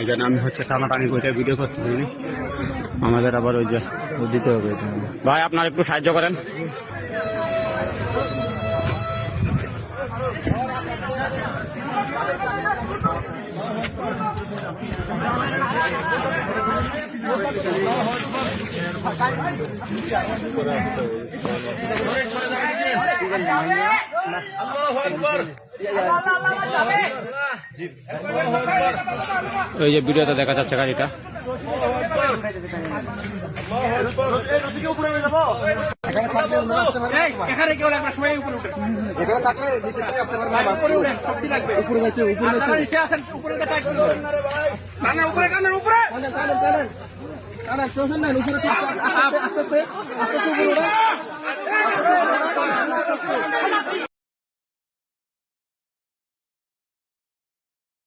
এই জন্য আমি হচ্ছে টানাটানি করে ভিডিও করতে পারিনি, আমাদের আবার ওই যে দিতে হবে। ভাই আপনারা একটু সাহায্য করেন। এই যে ভিডিওতে দেখা যাচ্ছে গাড়িটা।